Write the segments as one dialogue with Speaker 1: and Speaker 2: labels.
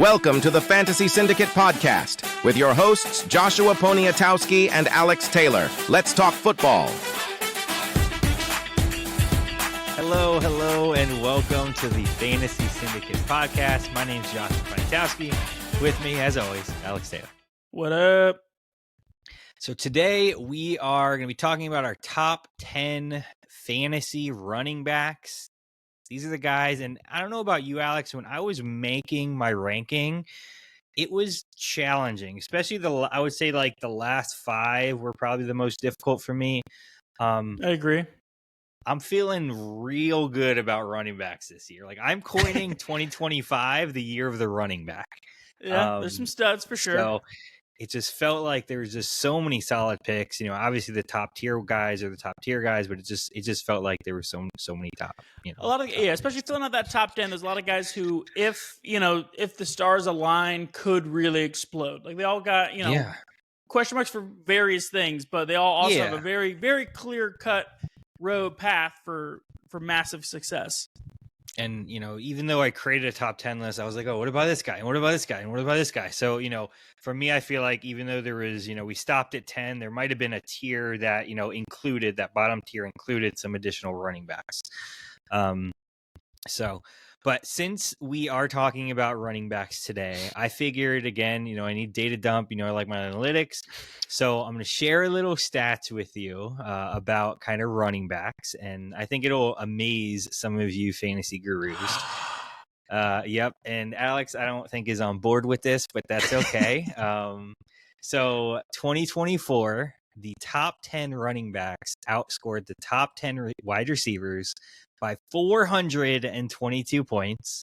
Speaker 1: Welcome to the Fantasy Syndicate Podcast with your hosts, Joshua Poniatowski and Alex Taylor. Let's talk football.
Speaker 2: Hello, and welcome to the Fantasy Syndicate Podcast. My name is Joshua Poniatowski. With me, as always, Alex Taylor.
Speaker 3: What up?
Speaker 2: So today we are going to be talking about our top 10 fantasy running backs. These are the guys, and I don't know about you, Alex, when I was making my ranking, it was challenging, especially I would say like the last five were probably the most difficult for me.
Speaker 3: I agree.
Speaker 2: I'm feeling real good about running backs this year. Like I'm coining 2025 the year of the running back.
Speaker 3: Yeah, there's some studs for sure.
Speaker 2: So it just felt like there was just so many solid picks. You know, obviously the top tier guys are the top tier guys, but it just felt like there were so many top. You know,
Speaker 3: a lot of especially filling out that top 10. There's a lot of guys who, if the stars align, could really explode. Like they all got question marks for various things, but they all also have a very very clear cut road path for massive success.
Speaker 2: And, even though I created a top 10 list, I was like, oh, what about this guy? And what about this guy? And what about this guy? So, for me, I feel like even though there was, we stopped at 10, there might have been a tier that, included, that bottom tier included some additional running backs. But since we are talking about running backs today, I figured, again, I need data dump, I like my analytics. So I'm going to share a little stats with you about kind of running backs. And I think it'll amaze some of you fantasy gurus. Yep. And Alex, I don't think is on board with this, but that's okay. So 2024, the top 10 running backs outscored the top 10 wide receivers by 422 points.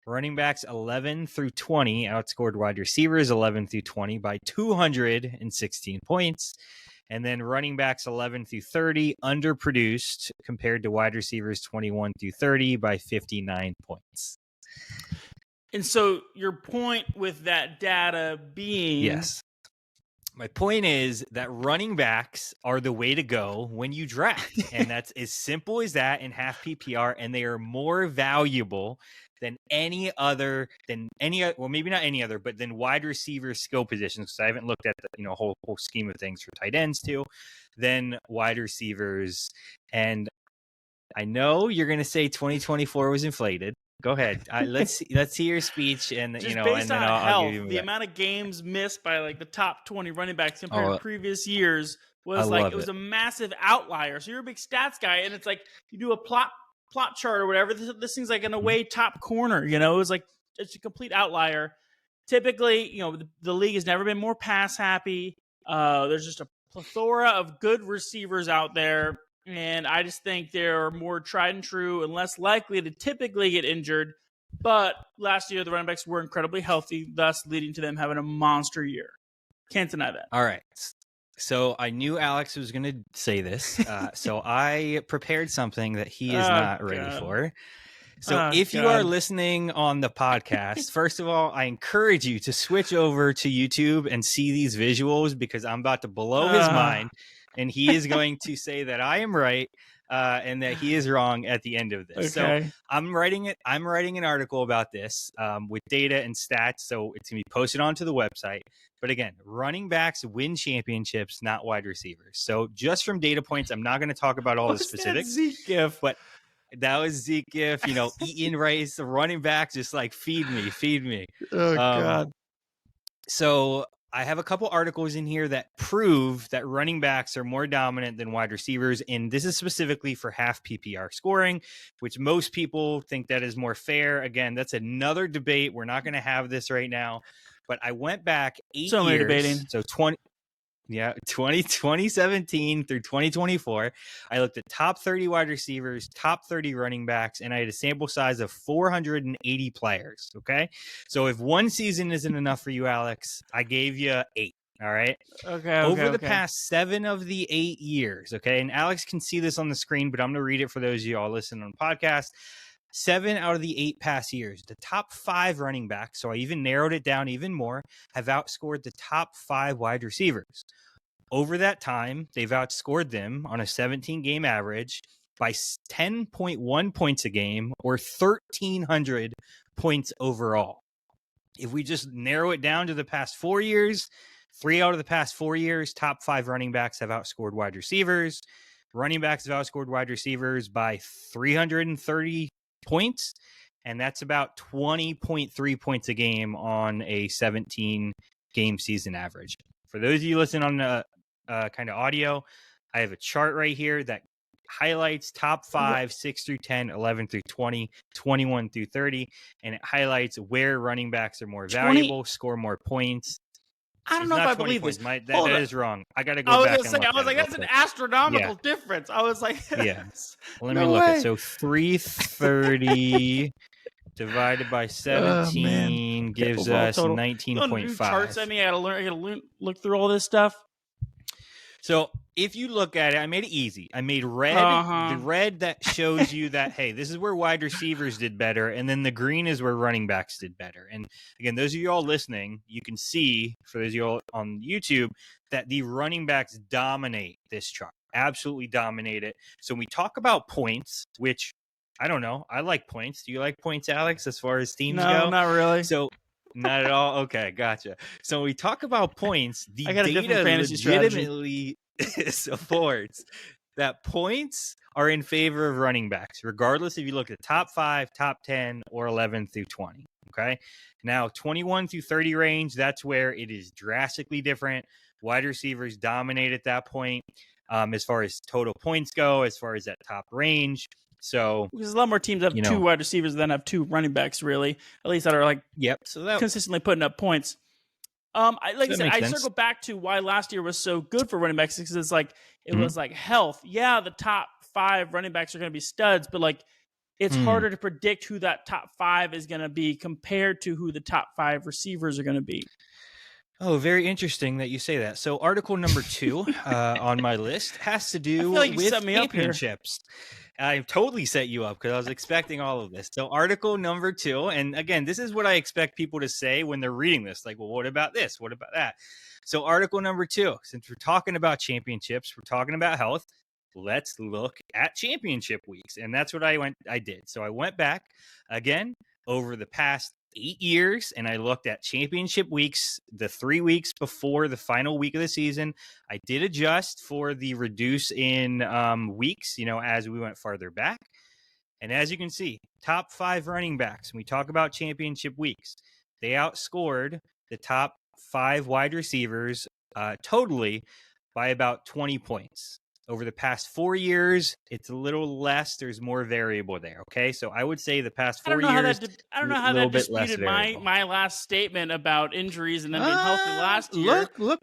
Speaker 2: Running backs 11 through 20 outscored wide receivers 11 through 20 by 216 points. And then running backs 11 through 30 underproduced compared to wide receivers 21 through 30 by 59 points.
Speaker 3: And so your point with that data being...
Speaker 2: Yes. My point is that running backs are the way to go when you draft. And that's as simple as that in half PPR. And they are more valuable than maybe not any other, but than wide receiver skill positions. Because I haven't looked at the whole scheme of things for tight ends too, than wide receivers. And I know you're going to say 2024 was inflated. Go ahead. Let's hear your speech, and
Speaker 3: based
Speaker 2: and then
Speaker 3: on
Speaker 2: I'll give you
Speaker 3: the amount of games missed by like the top 20 running backs compared to previous years was a massive outlier. So you're a big stats guy, and it's like you do a plot chart or whatever. This thing's like an away top corner. It was like it's a complete outlier. Typically, the league has never been more pass happy. There's just a plethora of good receivers out there. And I just think they're more tried and true and less likely to typically get injured. But last year, the running backs were incredibly healthy, thus leading to them having a monster year. Can't deny that.
Speaker 2: All right. So I knew Alex was going to say this. So I prepared something that he is not ready for. So if you are listening on the podcast, first of all, I encourage you to switch over to YouTube and see these visuals because I'm about to blow his mind. And he is going to say that I am right and that he is wrong at the end of this. Okay. So I'm writing an article about this with data and stats. So it's going to be posted onto the website. But again, running backs win championships, not wide receivers. So just from data points, I'm not going to talk about all the specifics.
Speaker 3: Zeke gif?
Speaker 2: But that was Zeke gif. Eating rice, the running back, just like feed me.
Speaker 3: Oh, God.
Speaker 2: So I have a couple articles in here that prove that running backs are more dominant than wide receivers. And this is specifically for half PPR scoring, which most people think that is more fair. Again, that's another debate. We're not going to have this right now. But I went back 8 years.
Speaker 3: Debating.
Speaker 2: So 2017 through 2024. I looked at top 30 wide receivers, top 30 running backs, and I had a sample size of 480 players. Okay. So if one season isn't enough for you, Alex, I gave you 8. All right.
Speaker 3: Okay.
Speaker 2: Over the past 7 of the 8 years. Okay. And Alex can see this on the screen, but I'm going to read it for those of you all listening on the podcast. 7 out of the 8 past years, the top 5 running backs, so I even narrowed it down even more, have outscored the top 5 wide receivers. Over that time, they've outscored them on a 17-game average by 10.1 points a game or 1,300 points overall. If we just narrow it down to the past 4 years, 3 out of the past 4 years, top 5 running backs have outscored wide receivers. Running backs have outscored wide receivers by 330 points, and that's about 20.3 points a game on a 17-game season average. For those of you listening on the kind of audio, I have a chart right here that highlights top 5, 6 through 10, 11 through 20, 21 through 30, and it highlights where running backs are more valuable, score more points.
Speaker 3: I don't know if I believe this.
Speaker 2: That is wrong. I got to go back and look
Speaker 3: I was like, that's an astronomical difference. I was like,
Speaker 2: yes. Let me look at it. So 330 divided by 17 gives us 19.5.
Speaker 3: Charts at me. I gotta look through all this stuff.
Speaker 2: So if you look at it, I made it easy. I made red, the red that shows you that, hey, this is where wide receivers did better. And then the green is where running backs did better. And again, those of you all listening, you can see, for those of you all on YouTube, that the running backs dominate this chart. Absolutely dominate it. So when we talk about points, which I don't know, I like points. Do you like points, Alex, as far as teams go?
Speaker 3: No, not really.
Speaker 2: So not at all? Okay, gotcha. So when we talk about points, the data legitimately supports that points are in favor of running backs, regardless if you look at top 5, top 10, or 11 through 20. Okay. Now, 21 through 30 range, that's where it is drastically different. Wide receivers dominate at that point as far as total points go, as far as that top range. So
Speaker 3: there's a lot more teams that have 2 wide receivers than have 2 running backs, really, at least that are like consistently putting up points. I circle back to why last year was so good for running backs, because it's like it was like health. Yeah, the top 5 running backs are going to be studs, but like it's harder to predict who that top 5 is going to be compared to who the top 5 receivers are going to be.
Speaker 2: Oh, very interesting that you say that. So article number 2 on my list has to do with championships. I totally set you up because I was expecting all of this. So article number 2, and again, this is what I expect people to say when they're reading this. Like, well, what about this? What about that? So article number 2, since we're talking about championships, we're talking about health, let's look at championship weeks. And that's what I did. So I went back again over the past 8 years, and I looked at championship weeks, the 3 weeks before the final week of the season. I did adjust for the reduce in weeks, as we went farther back. And as you can see, top 5 running backs, when we talk about championship weeks, they outscored the top 5 wide receivers totally by about 20 points. Over the past 4 years, it's a little less. There's more variable there. Okay, so I would say the past 4 years.
Speaker 3: I don't know how that disputed my last statement about injuries and then being healthy last year.
Speaker 2: Look.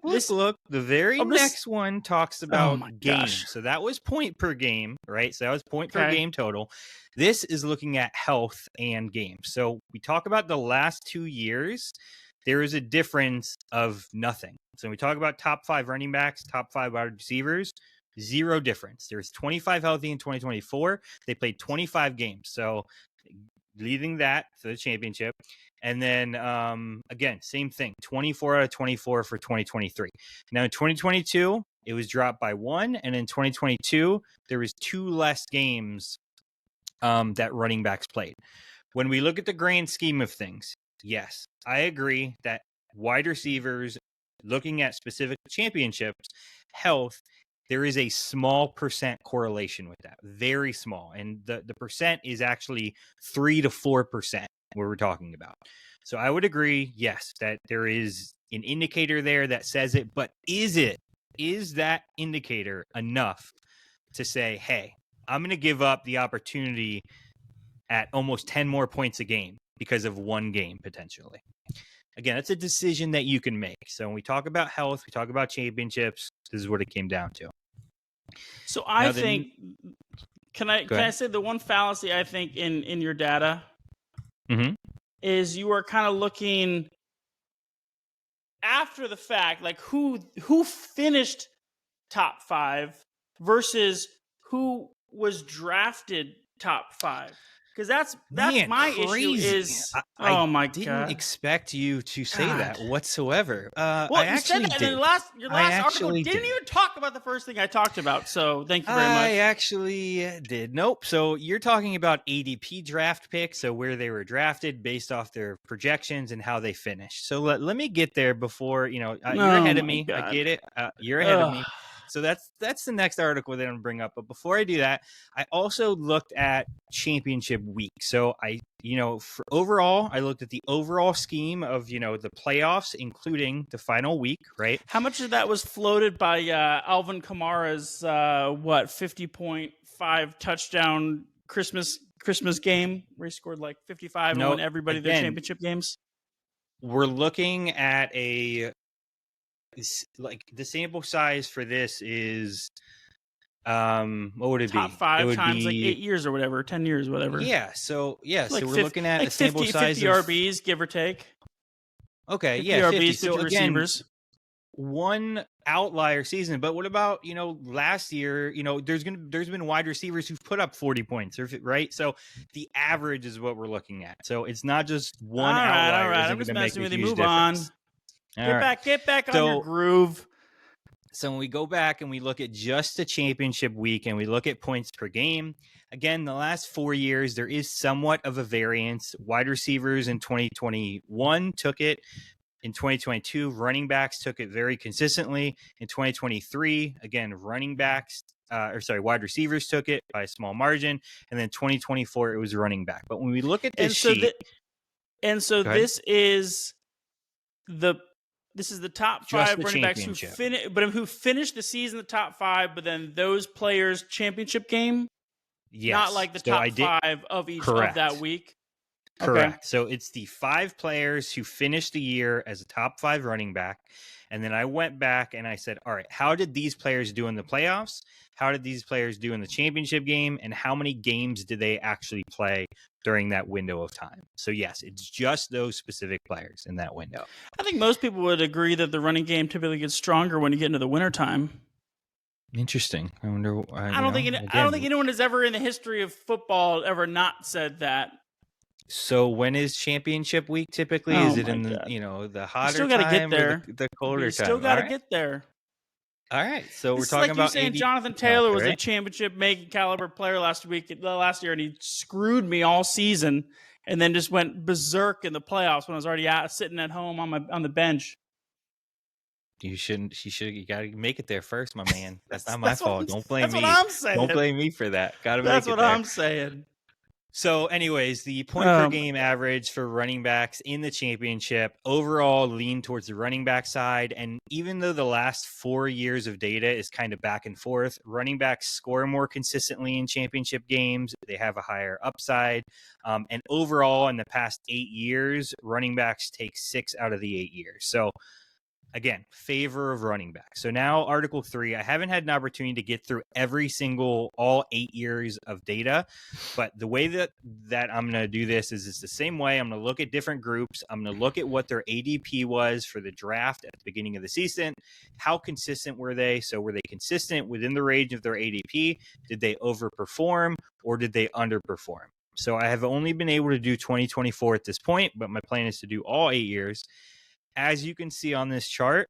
Speaker 2: The very next one talks about games. So that was point per game, right? So that was point per game total. This is looking at health and games. So we talk about the last 2 years. There is a difference of nothing. So when we talk about top 5 running backs, top 5 wide receivers, 0 difference. There's 25 healthy in 2024. They played 25 games. So leading that to the championship. And then, again, same thing, 24 out of 24 for 2023. Now, in 2022, it was dropped by 1. And in 2022, there was 2 less games that running backs played. When we look at the grand scheme of things, yes, I agree that wide receivers, looking at specific championships, health, there is a small percent correlation with that, very small. And the percent is actually 3 to 4% where we're talking about. So I would agree, yes, that there is an indicator there that says it, but is that indicator enough to say, hey, I'm going to give up the opportunity at almost 10 more points a game because of one game potentially? Again, it's a decision that you can make. So when we talk about health, we talk about championships, this is what it came down to.
Speaker 3: So I think, can I say the one fallacy I think in your data is you are kind of looking after the fact, like who finished top 5 versus who was drafted top 5. Because that's
Speaker 2: Man,
Speaker 3: my
Speaker 2: crazy.
Speaker 3: issue is,
Speaker 2: I
Speaker 3: my
Speaker 2: didn't
Speaker 3: God.
Speaker 2: expect you to say that
Speaker 3: God.
Speaker 2: whatsoever.
Speaker 3: Well,
Speaker 2: I
Speaker 3: you
Speaker 2: actually
Speaker 3: said that,
Speaker 2: did.
Speaker 3: and then your last article
Speaker 2: actually
Speaker 3: didn't
Speaker 2: did.
Speaker 3: even talk about the first thing I talked about. So thank you very much.
Speaker 2: I actually did. Nope. So you're talking about ADP draft picks, so where they were drafted based off their projections and how they finished. So let me get there before you're ahead of me.
Speaker 3: God.
Speaker 2: I get it. You're ahead of me. So that's the next article that I'm gonna bring up. But before I do that, I also looked at championship week. So for overall, I looked at the overall scheme of the playoffs, including the final week, right?
Speaker 3: How much of that was floated by Alvin Kamara's 50.5 touchdown Christmas game where he scored like 55 and won everybody their championship games?
Speaker 2: We're looking at the sample size for this is what would it
Speaker 3: top
Speaker 2: be?
Speaker 3: 5
Speaker 2: it would
Speaker 3: times
Speaker 2: be,
Speaker 3: like 8 years or whatever, 10 years, whatever.
Speaker 2: So
Speaker 3: like
Speaker 2: so we're looking at
Speaker 3: like
Speaker 2: a sample
Speaker 3: 50,
Speaker 2: size
Speaker 3: 50
Speaker 2: of
Speaker 3: RBs, give or take.
Speaker 2: Okay,
Speaker 3: 50
Speaker 2: yeah,
Speaker 3: RBs,
Speaker 2: 50.
Speaker 3: 50
Speaker 2: So again,
Speaker 3: receivers.
Speaker 2: One outlier season, but what about last year? There's been wide receivers who've put up 40 points, right? So the average is what we're looking at. So it's not just one outlier.
Speaker 3: All right.
Speaker 2: Isn't
Speaker 3: I'm just
Speaker 2: going to make
Speaker 3: messing
Speaker 2: a
Speaker 3: with you.
Speaker 2: huge
Speaker 3: Move
Speaker 2: difference.
Speaker 3: on. Get back on your groove.
Speaker 2: So when we go back and we look at just the championship week and we look at points per game, again, the last 4 years, there is somewhat of a variance. Wide receivers in 2021 took it. In 2022, running backs took it very consistently. In 2023, again, wide receivers took it by a small margin. And then 2024, it was running back. But when we look at this sheet,
Speaker 3: this is the top 5 running backs who finished the season the top 5, but then those players' championship game, not like the top 5 of each of that week.
Speaker 2: Correct. Okay. So it's the 5 players who finished the year as a top 5 running back. And then I went back and I said, all right, how did these players do in the playoffs? How did these players do in the championship game? And how many games did they actually play during that window of time? So yes, it's just those specific players in that window.
Speaker 3: I think most people would agree that the running game typically gets stronger when you get into the wintertime.
Speaker 2: Interesting. I wonder.
Speaker 3: I don't think anyone has ever in the history of football ever not said that.
Speaker 2: So when is championship week typically? Is it in the the hotter
Speaker 3: still gotta
Speaker 2: time
Speaker 3: get there.
Speaker 2: or the colder time?
Speaker 3: Still got to get there.
Speaker 2: All right. So
Speaker 3: this
Speaker 2: we're talking about
Speaker 3: saying Jonathan Taylor was a championship making caliber player last year, and he screwed me all season, and then just went berserk in the playoffs when I was already sitting at home on the bench.
Speaker 2: You got to make it there first, my man. That's not my fault. Don't blame me.
Speaker 3: That's what I'm saying.
Speaker 2: Don't blame me for that. Got to make it there.
Speaker 3: That's what I'm saying.
Speaker 2: So anyways, the point per game average for running backs in the championship overall leaned towards the running back side. And even though the last 4 years of data is kind of back and forth, running backs score more consistently in championship games. They have a higher upside. And overall, in the past 8 years, running backs take 6 out of the 8 years. So again, favor of running back. So now Article 3, I haven't had an opportunity to get through all 8 years of data, but the way that I'm going to do this is it's the same way. I'm going to look at different groups. I'm going to look at what their ADP was for the draft at the beginning of the season. How consistent were they? So were they consistent within the range of their ADP? Did they overperform or did they underperform? So I have only been able to do 2024 at this point, but my plan is to do all 8 years. As you can see on this chart,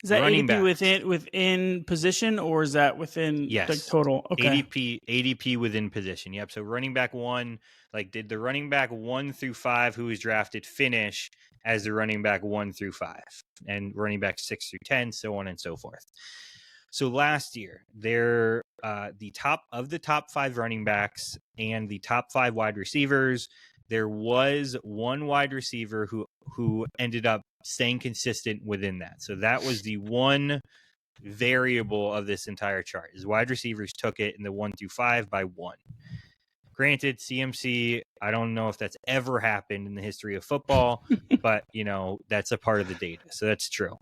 Speaker 3: is that ADP within position or is that within the total? Okay.
Speaker 2: ADP within position. Yep. So running back 1, did the running back 1 through 5 who was drafted finish as the running back 1 through 5, and running back 6 through 10, so on and so forth. So last year, they're the top 5 running backs and the top 5 wide receivers. There was one wide receiver who ended up staying consistent within that. So that was the one variable of this entire chart. Is wide receivers took it in the 1 through 5 by 1. Granted, CMC, I don't know if that's ever happened in the history of football, but that's a part of the data. So that's true.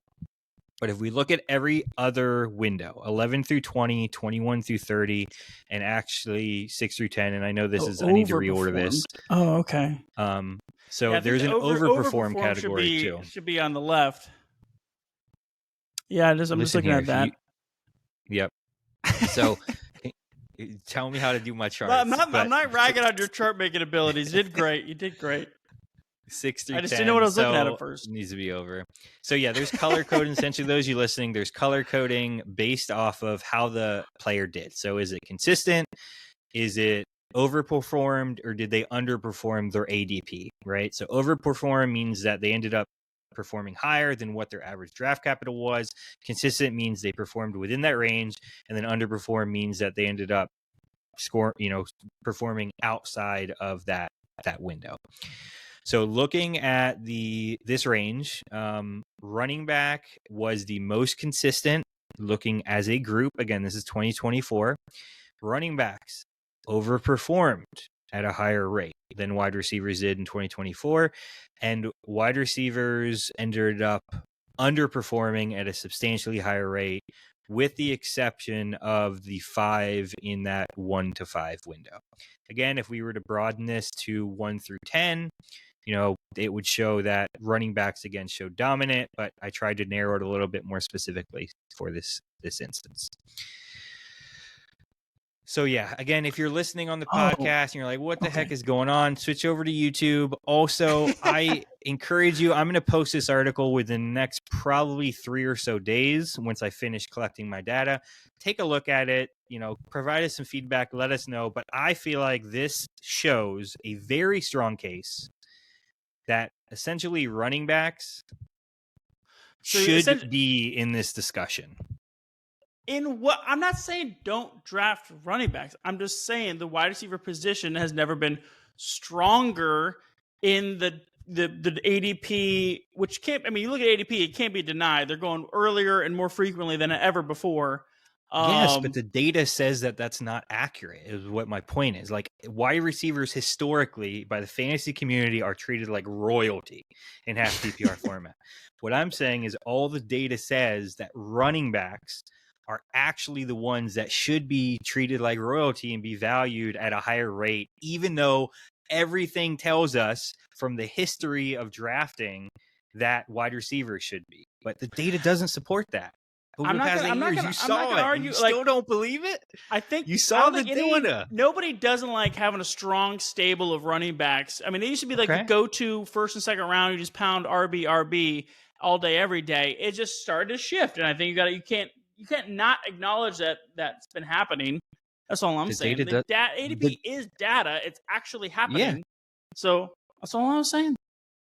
Speaker 2: But if we look at every other window, 11 through 20, 21 through 30, and actually 6 through 10, and I know this I need to reorder this.
Speaker 3: Oh, okay.
Speaker 2: So there's an overperform category too.
Speaker 3: Should be on the left. Yeah, I'm just looking at that.
Speaker 2: Yep. So Tell me how to do my charts.
Speaker 3: I'm not ragging on your chart making abilities. You did great. You did great.
Speaker 2: 6 through 10.
Speaker 3: I just didn't know what I was looking at first.
Speaker 2: Needs to be over. So yeah, there's color coding. Essentially, those you listening, there's color coding based off of how the player did. So is it consistent? Is it overperformed, or did they underperform their ADP? Right. So overperform means that they ended up performing higher than what their average draft capital was. Consistent means they performed within that range, and then underperform means that they ended up performing outside of that window. So looking at this range, running back was the most consistent looking as a group. Again, this is 2024. Running backs overperformed at a higher rate than wide receivers did in 2024. And wide receivers ended up underperforming at a substantially higher rate, with the exception of the 5 in that 1 to 5 window. Again, if we were to broaden this to 1 through 10, it would show that running backs again showed dominant, but I tried to narrow it a little bit more specifically for this instance. So yeah, again, if you're listening on the podcast and you're like, what the heck is going on? Switch over to YouTube. Also, I encourage you, I'm going to post this article within the next probably 3 or so days once I finish collecting my data. Take a look at it, provide us some feedback, let us know. But I feel like this shows a very strong case that essentially running backs should be in this discussion.
Speaker 3: I'm not saying don't draft running backs. I'm just saying the wide receiver position has never been stronger in the ADP, which can't. I mean, you look at ADP, it can't be denied. They're going earlier and more frequently than ever before.
Speaker 2: Yes, but the data says that that's not accurate, is what my point is. Like, wide receivers historically by the fantasy community are treated like royalty in half PPR format. What I'm saying is all the data says that running backs are actually the ones that should be treated like royalty and be valued at a higher rate, even though everything tells us from the history of drafting that wide receivers should be. But the data doesn't support that. Over the past 8 years, you saw it. Argue, you still don't believe it?
Speaker 3: I think
Speaker 2: you saw the data.
Speaker 3: Nobody doesn't like having a strong stable of running backs. I mean, they used to be like the go-to first and second round. You just pound RB all day, every day. It just started to shift, and I think you can't not acknowledge that that's been happening. That's all I'm saying. ADP is data. It's actually happening. Yeah. So that's all I'm saying.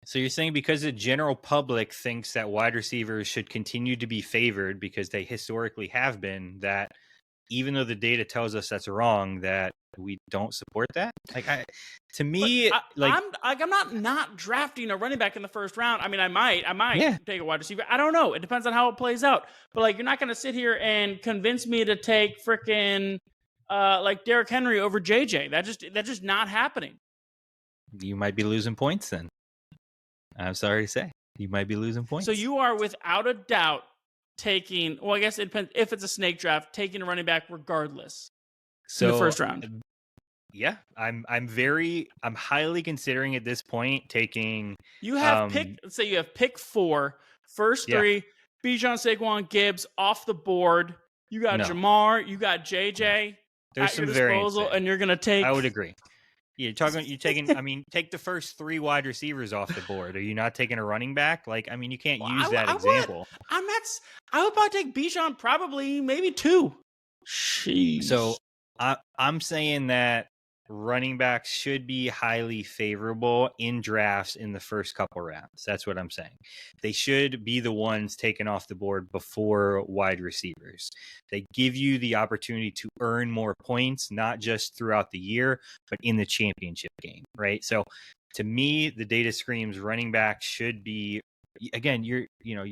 Speaker 2: So you're saying because the general public thinks that wide receivers should continue to be favored because they historically have been, that even though the data tells us that's wrong, that we don't support that? I'm not drafting a running back in the first round. I mean, I might take a wide receiver. I don't know. It depends on how it plays out. But you're not going to sit here and convince me to take freaking Derrick Henry over JJ. That's just not happening. You might be losing points then. I'm sorry to say, you might be losing points.
Speaker 3: So you are without a doubt taking. Well, I guess it depends. If it's a snake draft, taking a running back regardless. In the first round.
Speaker 2: Yeah, I'm highly considering at this point taking.
Speaker 3: You have let's say you have pick 4, first 3, Bijan, Saquon, Gibbs off the board. You got Jahmyr, you got JJ
Speaker 2: There's
Speaker 3: at your
Speaker 2: some
Speaker 3: disposal, and you're gonna take.
Speaker 2: I would agree. You're taking. I mean, take the first 3 wide receivers off the board. Are you not taking a running back? You can't use that example.
Speaker 3: I would probably take Bijan, probably maybe 2. Jeez.
Speaker 2: So I'm saying that running backs should be highly favorable in drafts in the first couple rounds. That's what I'm saying. They should be the ones taken off the board before wide receivers. They give you the opportunity to earn more points, not just throughout the year, but in the championship game, right? So to me, the data screams running back should be. Again, you're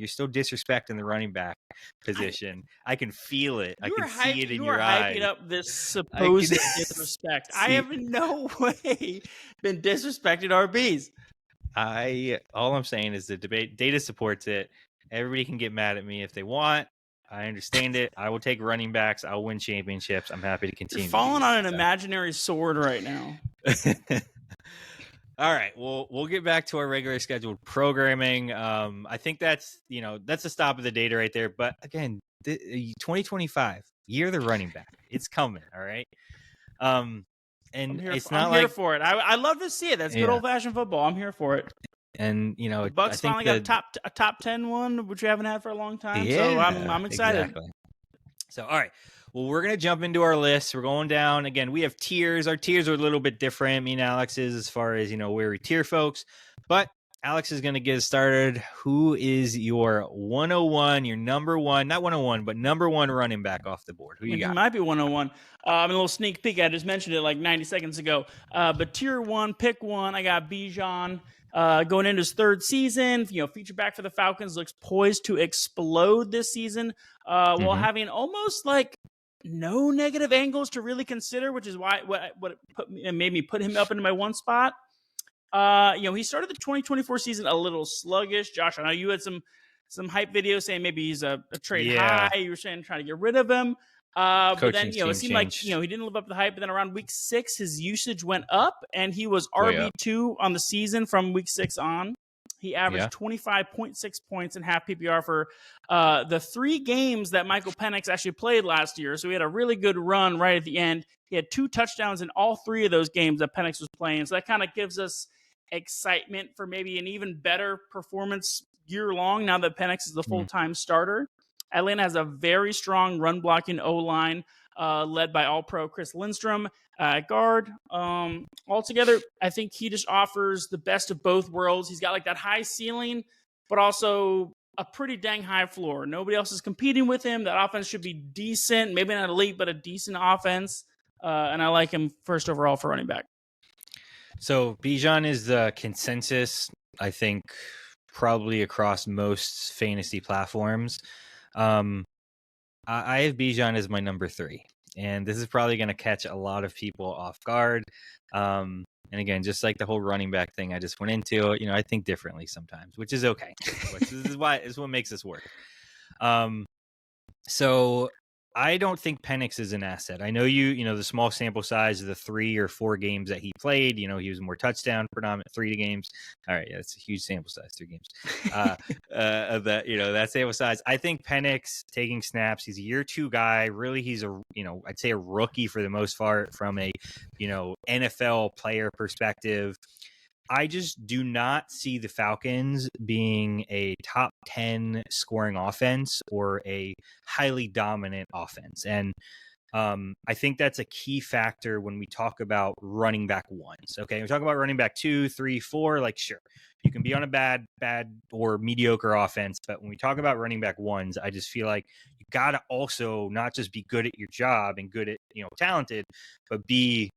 Speaker 2: still disrespecting the running back position. I can feel it. I can see it in your eyes.
Speaker 3: You are hyping up this supposed disrespect. I have in no way been disrespecting RBs.
Speaker 2: All I'm saying is the data supports it. Everybody can get mad at me if they want. I understand it. I will take running backs. I'll win championships. I'm happy to continue.
Speaker 3: You're falling on an imaginary sword right now.
Speaker 2: All right, we'll get back to our regular scheduled programming. I think that's the stop of the data right there. But again, 2025 year of the running back. It's coming. All right. And it's not
Speaker 3: I'm
Speaker 2: like
Speaker 3: here for it. I love to see it. That's good old fashioned football. I'm here for it.
Speaker 2: And
Speaker 3: the Bucks finally got a top 10 one, which we haven't had for a long time. Yeah, so I'm excited.
Speaker 2: Exactly. So all right. Well, we're gonna jump into our list. We're going down again. We have tiers. Our tiers are a little bit different. Me and Alex is as far as where we tier folks. But Alex is gonna get started. Who is your 101? Your number one, not 101, but number one running back off the board? Who you got?
Speaker 3: It might be 101. A little sneak peek. I just mentioned it like 90 seconds ago. But tier one, pick one. I got Bijan. Going into his third season, feature back for the Falcons, looks poised to explode this season, while having almost like no negative angles to really consider, which is why what made me put him up into my one spot. He started the 2024 season a little sluggish. Josh, I know you had some hype videos saying maybe he's a trade high. You were saying trying to get rid of him. But then, it seemed like, he didn't live up to the hype. But then around week 6, his usage went up, and he was RB2 on the season from week 6 on. He averaged 25.6 points in half PPR for the 3 games that Michael Penix actually played last year. So he had a really good run right at the end. He had 2 touchdowns in all 3 of those games that Penix was playing. So that kind of gives us excitement for maybe an even better performance year long now that Penix is the full-time starter. Atlanta has a very strong run-blocking O-line led by All-Pro Chris Lindstrom at guard. Altogether, I think he just offers the best of both worlds. He's got like that high ceiling, but also a pretty dang high floor. Nobody else is competing with him. That offense should be decent, maybe not elite, but a decent offense. And I like him first overall for running back.
Speaker 2: So Bijan is the consensus, I think, probably across most fantasy platforms. I have Bijan as my number 3, and this is probably going to catch a lot of people off guard. And again, just like the whole running back thing I just went into, I think differently sometimes, which is okay. This is what makes this work. So I don't think Penix is an asset. I know the small sample size of the 3 or 4 games that he played, he was more touchdown predominant 3 games. All right. Yeah, it's a huge sample size, 3 games. That sample size. I think Penix taking snaps, he's a year 2 guy. Really, he's I'd say a rookie for the most part from a, NFL player perspective. I just do not see the Falcons being a top 10 scoring offense or a highly dominant offense. And I think that's a key factor when we talk about running back ones. Okay. We talk about running back 2, 3, 4, like, sure, you can be on a bad or mediocre offense. But when we talk about running back ones, I just feel like you got to also not just be good at your job and good at, talented, but be,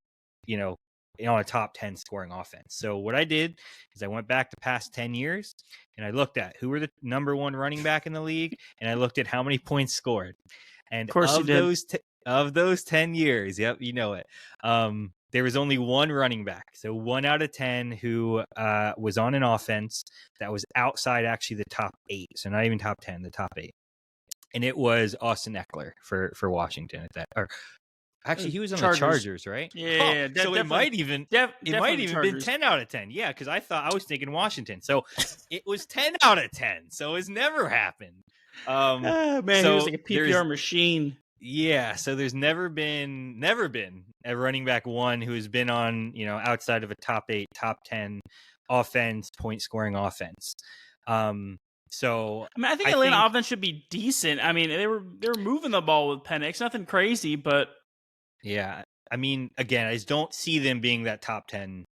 Speaker 2: on a top 10 scoring offense. So what I did is I went back to past 10 years and I looked at who were the number 1 running back in the league, and I looked at how many points scored. And of course of those 10 years, yep, you know it. There was only 1 running back. So 1 out of 10 who was on an offense that was outside actually the top 8. So not even top 10, the top 8. And it was Austin Eckler for Washington at that. Or actually, he was on the Chargers, right?
Speaker 3: Yeah.
Speaker 2: So it might even been 10 out of 10. Yeah, because I was thinking Washington. So it was 10 out of 10. So it's never happened.
Speaker 3: Man, he was like a PPR machine.
Speaker 2: Yeah, so there's never been a running back 1 who has been on, outside of a top 8, top 10 offense, point scoring offense. So
Speaker 3: I think Atlanta offense should be decent. I mean, they were moving the ball with Penix, nothing crazy, but
Speaker 2: yeah, I mean, again, I just don't see them being that top 10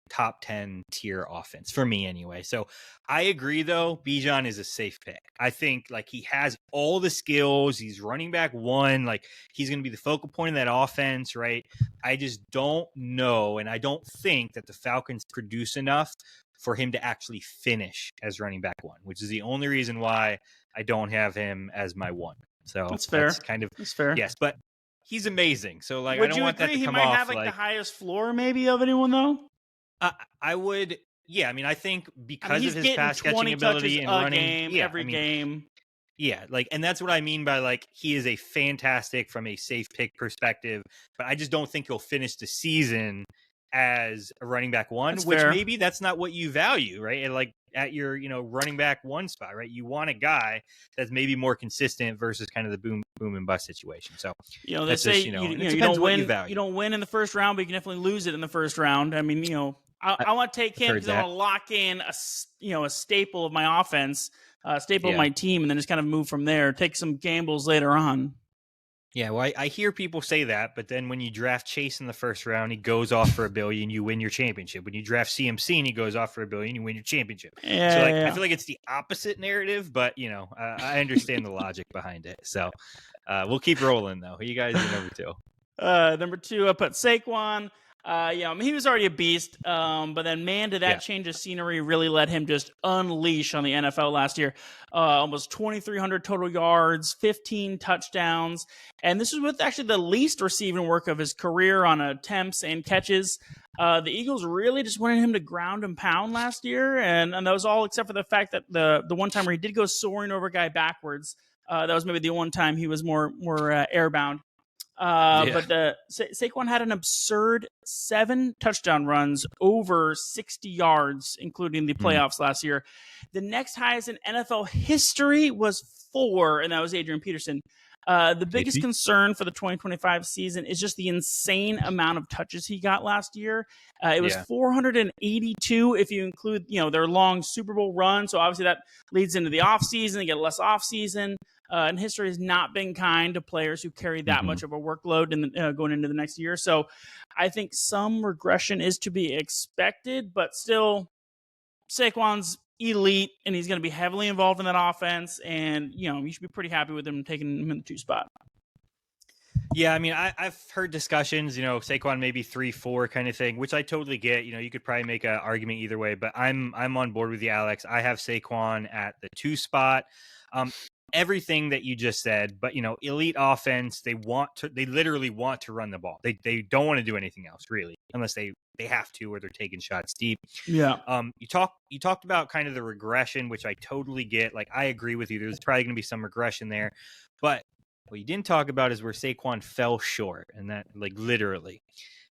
Speaker 2: tier offense for me anyway. So I agree, though. Bijan is a safe pick. I think like he has all the skills. He's running back 1. Like he's going to be the focal point of that offense, right? I just don't know. And I don't think that the Falcons produce enough for him to actually finish as running back 1, which is the only reason why I don't have him as my 1. So
Speaker 3: that's fair.
Speaker 2: That's fair. Yes. But he's amazing. So like,
Speaker 3: would
Speaker 2: I don't want that to come off.
Speaker 3: He might have like the highest floor maybe of anyone though.
Speaker 2: I would. Yeah. I mean, I think because of his pass catching ability and running
Speaker 3: every game.
Speaker 2: Yeah. Like, and that's what I mean by like, he is a fantastic from a safe pick perspective, but I just don't think he'll finish the season as a running back 1,
Speaker 3: that's
Speaker 2: which
Speaker 3: fair.
Speaker 2: Maybe that's not what you value. Right. And like at your, running back one spot, right? You want a guy that's maybe more consistent versus kind of the boom and bust situation. So,
Speaker 3: they say,
Speaker 2: just,
Speaker 3: you don't win, you don't win in the first round, but you can definitely lose it in the first round. I mean, I want to take him because I want to lock in a staple of my offense, staple of my team, and then just kind of move from there, take some gambles later on.
Speaker 2: Yeah, well, I hear people say that, but then when you draft Chase in the first round, he goes off for $1 billion, you win your championship. When you draft CMC and he goes off for $1 billion, you win your championship. I feel like it's the opposite narrative, but I understand the logic behind it. So we'll keep rolling though. Who you guys are number 2?
Speaker 3: Number 2, I put Saquon. He was already a beast, but then did that change of scenery really let him just unleash on the NFL last year. Almost 2,300 total yards, 15 touchdowns, and this is with actually the least receiving work of his career on attempts and catches. The Eagles really just wanted him to ground and pound last year, and that was all except for the fact that the one time where he did go soaring over a guy backwards. That was maybe the one time he was more airbound. But Saquon had an absurd 7 touchdown runs over 60 yards, including the playoffs last year. The next highest in NFL history was 4, and that was Adrian Peterson. The biggest concern for the 2025 season is just the insane amount of touches he got last year. It was 482 if you include, their long Super Bowl run. So obviously that leads into the offseason. They get less offseason. And history has not been kind to players who carry that much of a workload going into the next year. So I think some regression is to be expected, but still Saquon's elite and he's going to be heavily involved in that offense. And, you should be pretty happy with him taking him in the 2 spot.
Speaker 2: Yeah, I mean, I've heard discussions, Saquon maybe 3-4 kind of thing, which I totally get. You could probably make an argument either way, but I'm on board with you, Alex. I have Saquon at the 2 spot. Everything that you just said, but elite offense, they literally want to run the ball. They don't want to do anything else really, unless they have to, or they're taking shots deep.
Speaker 3: Yeah.
Speaker 2: You talked about kind of the regression, which I totally get. Like, I agree with you. There's probably going to be some regression there, but what you didn't talk about is where Saquon fell short, and that, like, literally.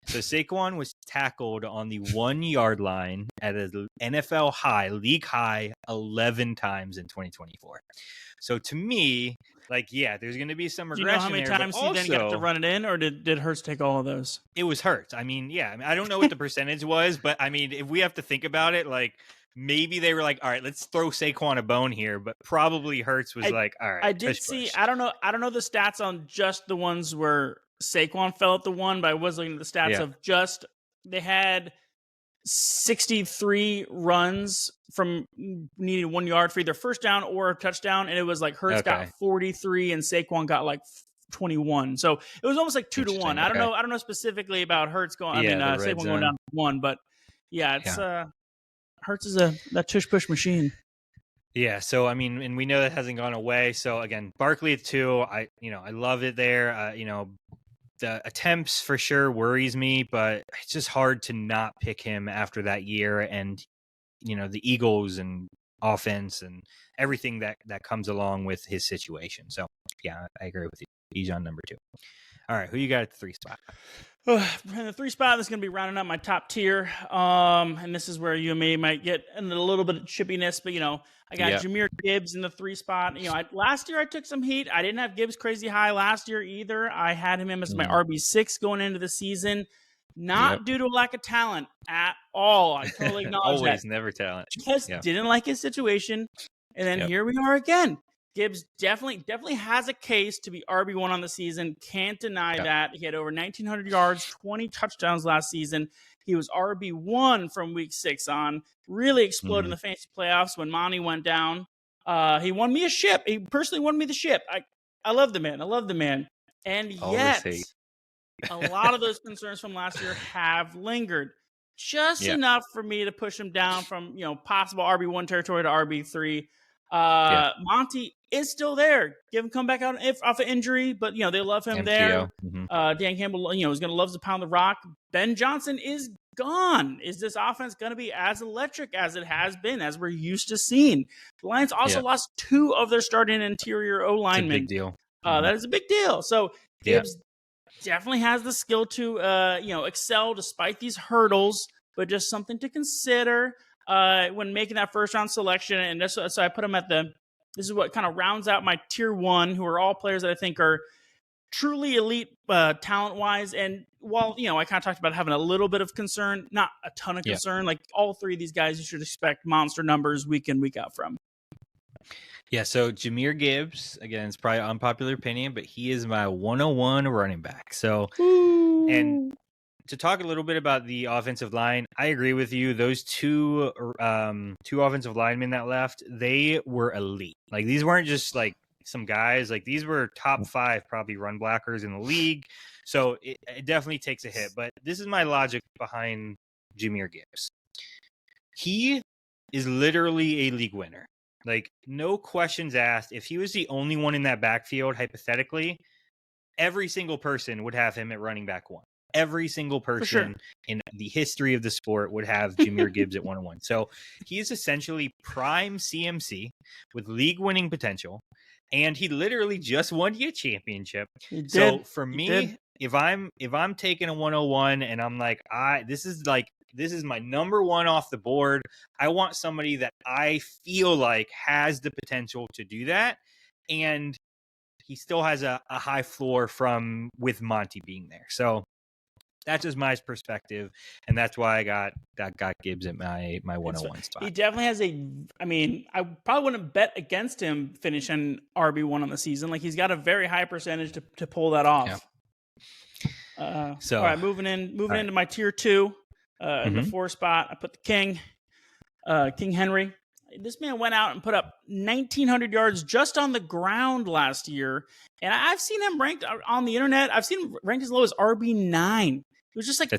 Speaker 2: So Saquon was tackled on the 1-yard line at an NFL league high 11 times in 2024. So to me, there's going to be some regression.
Speaker 3: Do you know how many times he then got to run it in, or did Hurts take all of those?
Speaker 2: It was Hurts. I mean, I don't know what the percentage was, but I mean, if we have to think about it, maybe they were like, all right, let's throw Saquon a bone here, but probably Hurts was all right.
Speaker 3: I did see. I don't know the stats on just the ones where Saquon fell at the 1, but I was looking at the stats of just they had 63 runs from needing 1 yard for either first down or a touchdown, and it was like Hurts got 43 and Saquon got 21. So it was almost 2-1. I don't know specifically about Hurts going. Saquon going down 1, but it's Hurts is that tush push machine.
Speaker 2: Yeah, so I mean, and we know that hasn't gone away. So again, Barkley at 2, I love it there. The attempts for sure worries me, but it's just hard to not pick him after that year, and the Eagles and offense and everything that comes along with his situation. So yeah, I agree with you. Bijan number 2. All right, who you got at the 3 spot?
Speaker 3: In the 3 spot, this is going to be rounding up my top tier. And this is where you and me might get a little bit of chippiness, but I got Jahmyr Gibbs in the 3 spot. Last year I took some heat. I didn't have Gibbs crazy high last year either. I had him as my RB6 going into the season. Not due to a lack of talent at all. I totally acknowledge
Speaker 2: Always,
Speaker 3: that.
Speaker 2: never talent.
Speaker 3: Just didn't like his situation. And then here we are again. Gibbs definitely has a case to be RB1 on the season. Can't deny that. He had over 1,900 yards, 20 touchdowns last season. He was RB1 from week 6 on. Really exploded in the fantasy playoffs when Monty went down. He won me a ship. He personally won me the ship. I love the man. And yet, a lot of those concerns from last year have lingered. Just enough for me to push him down from possible RB1 territory to RB3. Monty is still there. Give him come back out off an injury, but they love him there. Dan Campbell, is going to love to pound the rock. Ben Johnson is gone. Is this offense going to be as electric as it has been, as we're used to seeing? The Lions also lost 2 of their starting interior O linemen.
Speaker 2: Big deal.
Speaker 3: That is a big deal. So Gibbs definitely has the skill to excel despite these hurdles, but just something to consider. when making that first round selection, and so I put him at this is what kind of rounds out my tier 1, who are all players that I think are truly elite talent wise. And while, I kind of talked about having a little bit of concern, not a ton of concern, like all 3 of these guys, you should expect monster numbers week in, week out from.
Speaker 2: Yeah, so Jahmyr Gibbs, again, it's probably unpopular opinion, but he is my 101 running back. So, and to talk a little bit about the offensive line, I agree with you. Those two offensive linemen that left, they were elite. Like, these weren't just like some guys. Like, these were top 5 probably run blockers in the league. So it definitely takes a hit. But this is my logic behind Jahmyr Gibbs. He is literally a league winner. Like, no questions asked. If he was the only one in that backfield, hypothetically, every single person would have him at running back 1. Every single person in the history of the sport would have Jahmyr Gibbs at 101. So he is essentially prime CMC with league-winning potential, and he literally just won you a championship. So for me, if I'm taking a 101 and I'm like, this is my number 1 off the board, I want somebody that I feel like has the potential to do that, and he still has a high floor with Monty being there. So that's just my perspective, and that's why I got Gibbs at my 101 spot.
Speaker 3: He definitely has I probably wouldn't bet against him finishing RB1 on the season. Like, he's got a very high percentage to pull that off. Yeah. All right, moving into my tier 2. In the 4 spot, I put the King, King Henry. This man went out and put up 1,900 yards just on the ground last year, and I've seen him ranked on the internet. I've seen him ranked as low as RB9. It was just like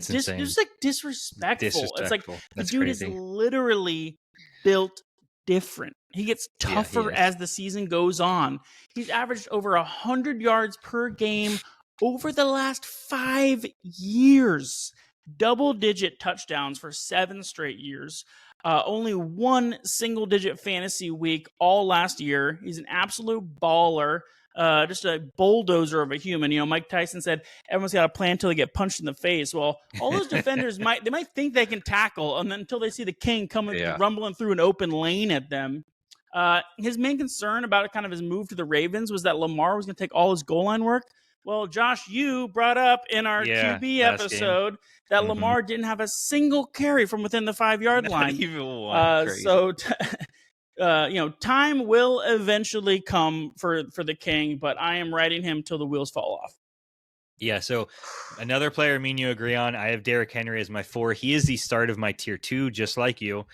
Speaker 3: disrespectful. It's like the dude is literally built different. He gets tougher as the season goes on. He's averaged over 100 yards per game over the last 5 years. Double-digit touchdowns for 7 straight years. Only 1 single-digit fantasy week all last year. He's an absolute baller. Just a bulldozer of a human. Mike Tyson said everyone's got a plan until they get punched in the face. Well, all those defenders might think they can tackle, and then until they see the King coming rumbling through an open lane at them. His main concern about kind of his move to the Ravens was that Lamar was going to take all his goal line work. Well, Josh, you brought up in our QB episode that Lamar didn't have a single carry from within the 5-yard line.
Speaker 2: Not even one.
Speaker 3: So, time will eventually come for the King, but I am riding him till the wheels fall off.
Speaker 2: Yeah, so another player me and you agree on, I have Derrick Henry as my 4. He is the start of my tier 2, just like you.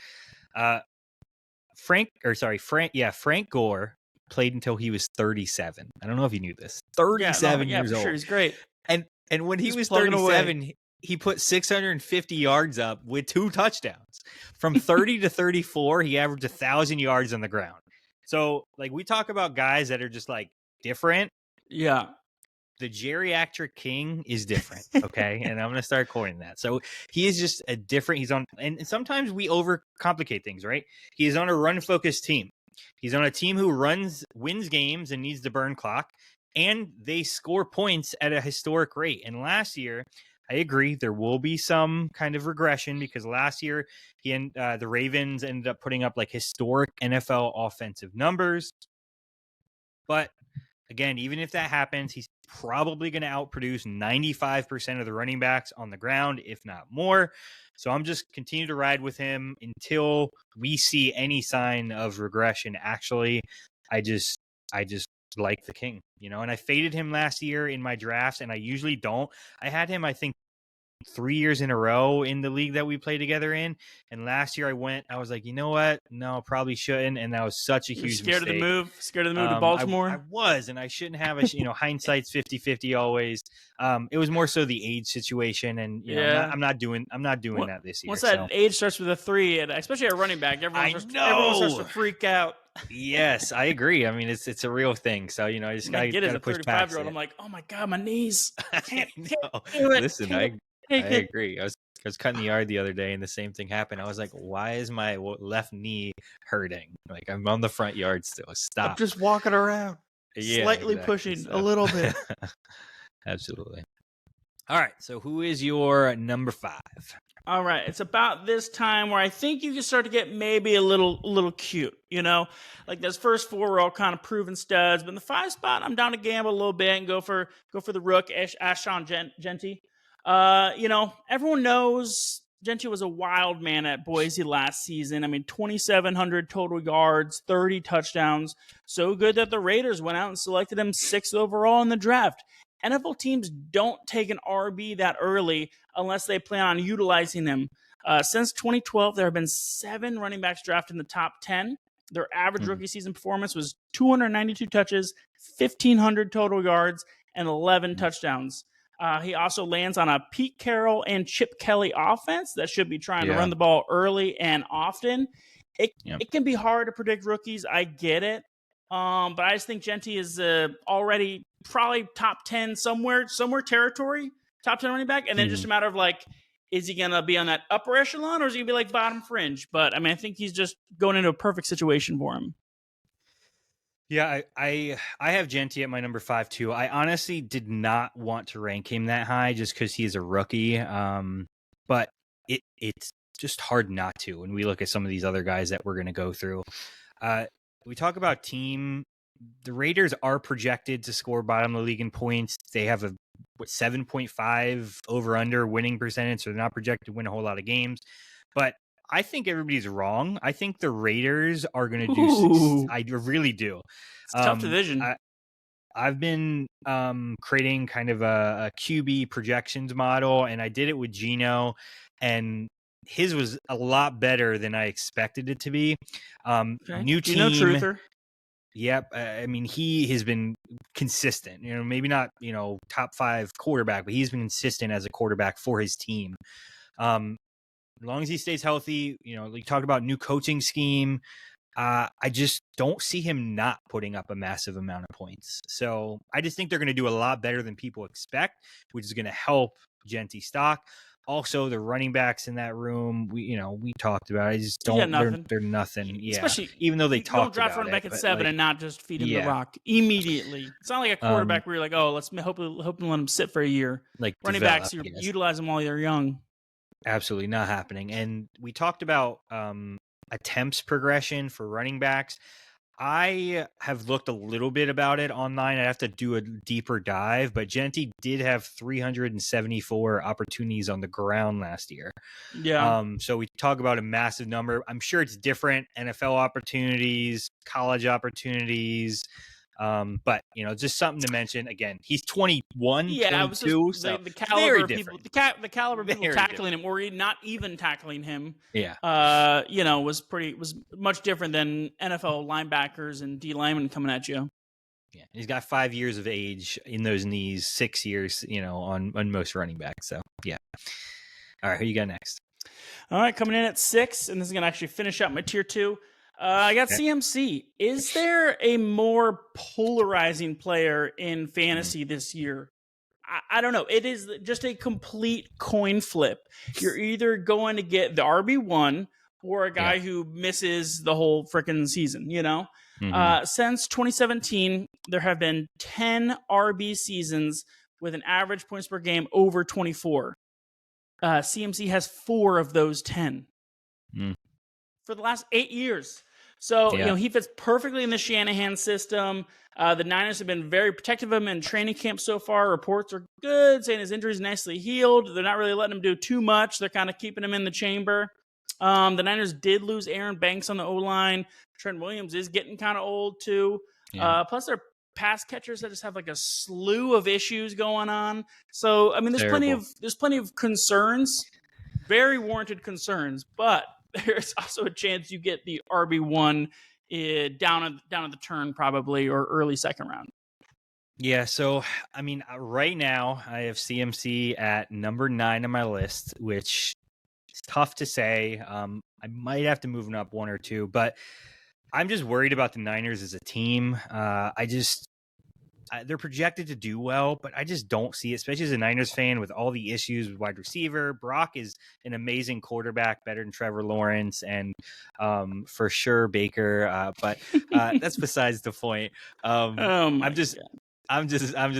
Speaker 2: Frank Gore played until he was 37. I don't know if you knew this. 37 years old.
Speaker 3: Sure, he's great.
Speaker 2: And when he was 37, he put 650 yards up with 2 touchdowns. From 30 to 34, he averaged 1,000 yards on the ground. So, like, we talk about guys that are just like different.
Speaker 3: Yeah.
Speaker 2: The geriatric King is different, okay? And I'm going to start coining that. So he is just a different, and sometimes we overcomplicate things, right? He is on a run-focused team. He's on a team who wins games and needs to burn clock, and they score points at a historic rate. And last year, I agree, there will be some kind of regression because last year the Ravens ended up putting up like historic NFL offensive numbers. But again, even if that happens, he's probably going to outproduce 95% of the running backs on the ground, if not more. So I'm just continue to ride with him until we see any sign of regression. Actually, I just like the King, and I faded him last year in my drafts, and I usually don't. I had him, I think, 3 years in a row in the league that we play together in. And last year I was like, you know what? No, probably shouldn't. And that was such a huge mistake.
Speaker 3: Scared of the move to Baltimore?
Speaker 2: I was, and I shouldn't have hindsight's 50-50 always. It was more so the age situation. And I'm not doing that this year.
Speaker 3: Once that age starts with a 3, and especially a running back, everyone starts to freak out.
Speaker 2: Yes, I agree. I mean, it's a real thing. So, I just got to push past it.
Speaker 3: I'm like, oh my God, my knees. I can't do it.
Speaker 2: Listen, I agree. I was cutting the yard the other day and the same thing happened. I was like, why is my left knee hurting? Like, I'm on the front yard still. Stop.
Speaker 3: I'm just walking around.
Speaker 2: Yeah,
Speaker 3: slightly pushing a little bit.
Speaker 2: Absolutely. All right. So who is your number 5?
Speaker 3: All right, it's about this time where I think you can start to get maybe a little cute, like those first four were all kind of proven studs, but in the 5 spot, I'm down to gamble a little bit and go for the rook, Ashton Jeanty. Everyone knows Jeanty was a wild man at Boise last season. I mean, 2,700 total yards, 30 touchdowns, so good that the Raiders went out and selected him 6th overall in the draft. NFL teams don't take an RB that early unless they plan on utilizing him. Since 2012, there have been 7 running backs drafted in the top 10. Their average rookie season performance was 292 touches, 1,500 total yards, and 11 touchdowns. He also lands on a Pete Carroll and Chip Kelly offense that should be trying to run the ball early and often. It can be hard to predict rookies. I get it. But I just think Jeanty is already probably top 10 somewhere territory, top 10 running back. And then just a matter of is he going to be on that upper echelon or is he going to be like bottom fringe? But I mean, I think he's just going into a perfect situation for him.
Speaker 2: Yeah, I have Jeanty at my number 5 too. I honestly did not want to rank him that high just because he's a rookie. But it's just hard not to when we look at some of these other guys that we're going to go through. We talk about team. The Raiders are projected to score bottom of the league in points. They have a 7.5 over-under winning percentage, so they're not projected to win a whole lot of games. But I think everybody's wrong. I think the Raiders are going to do. I really do.
Speaker 3: It's a tough division.
Speaker 2: I've been creating kind of a QB projections model, and I did it with Gino, and his was a lot better than I expected it to be.
Speaker 3: Okay.
Speaker 2: New team.
Speaker 3: Gino Truther.
Speaker 2: Yep. I mean, he has been consistent, maybe not, top 5 quarterback, but he's been consistent as a quarterback for his team. As long as he stays healthy, we talk about new coaching scheme. I just don't see him not putting up a massive amount of points. So I just think they're going to do a lot better than people expect, which is going to help Jeanty stock. Also, the running backs in that room, we talked about it. I just don't. They're nothing. Yeah,
Speaker 3: especially
Speaker 2: even though they talked about it.
Speaker 3: Don't draft running back at 7 and not just feed him the rock immediately. It's not like a quarterback where you're like, oh, let's hope and let him sit for a year. Like running backs, you utilize them while they're young.
Speaker 2: Absolutely not happening. And we talked about attempts progression for running backs. I have looked a little bit about it online. I have to do a deeper dive, but Jeanty did have 374 opportunities on the ground last year.
Speaker 3: Yeah.
Speaker 2: So we talk about a massive number. I'm sure it's different. NFL opportunities, college opportunities. But just something to mention. Again, he's 21, 22, so
Speaker 3: the caliber of people, the caliber of people tackling him, or not even tackling him.
Speaker 2: Yeah,
Speaker 3: was much different than NFL linebackers and D linemen coming at you.
Speaker 2: Yeah, he's got 5 years of age in those knees, 6 years, on most running backs. So yeah. All right, who you got next?
Speaker 3: All right, coming in at 6, and this is gonna actually finish out my tier 2. I got CMC. Is there a more polarizing player in fantasy this year? I don't know. It is just a complete coin flip. You're either going to get the RB1 or a guy who misses the whole freaking season, Since 2017, there have been 10 RB seasons with an average points per game over 24. CMC has 4 of those 10 for the last 8 years. So, he fits perfectly in the Shanahan system. The Niners have been very protective of him in training camp so far. Reports are good, saying his injury is nicely healed. They're not really letting him do too much. They're kind of keeping him in the chamber. The Niners did lose Aaron Banks on the O-line. Trent Williams is getting kind of old, too. Yeah. Plus, they're pass catchers that just have a slew of issues going on. So, I mean, there's plenty of concerns, very warranted concerns, but there's also a chance you get the RB1 down at the turn probably, or early second round.
Speaker 2: Yeah, so, I mean, right now I have CMC at number 9 on my list, which is tough to say. I might have to move him up 1 or 2, but I'm just worried about the Niners as a team. They're projected to do well, but I just don't see it, especially as a Niners fan with all the issues with wide receiver. Brock is an amazing quarterback, better than Trevor Lawrence and for sure Baker. But that's besides the point. I'm just